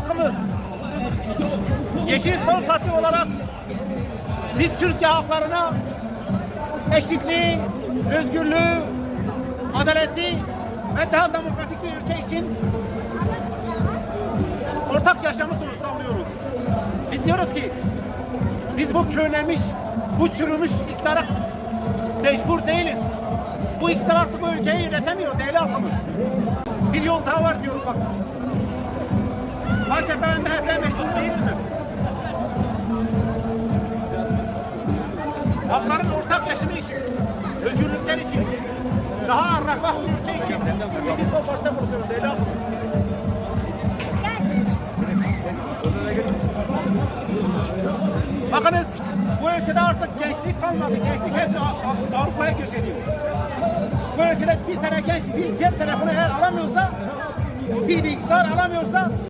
halkımız, Yeşil Sol Parti olarak biz Türkiye halklarına eşitliği, özgürlüğü, adaletli ve daha demokratik bir ülke için ortak yaşamı savunuyoruz. Biz diyoruz ki biz bu körlenmiş, bu çürümüş iktidara mecbur değiliz. Bu iktidar artık bu ülkeyi yönetemiyor değerli halkımız. Bir yol daha var diyoruz bak. AKP ve MHP mecbur değilsiniz. Halkların ortak yaşamı için, özgürlükler için, daha refah bir ülke için Yeşil Sol Parti'de konuşuyoruz değerli halkımız. Bakınız bu ülkede artık gençlik kalmadı. Gençlik hepsi Avrupa'ya göç ediyor. Bu ülkede bir tane genç bir cep telefonu eğer alamıyorsa, bir bilgisayar alamıyorsa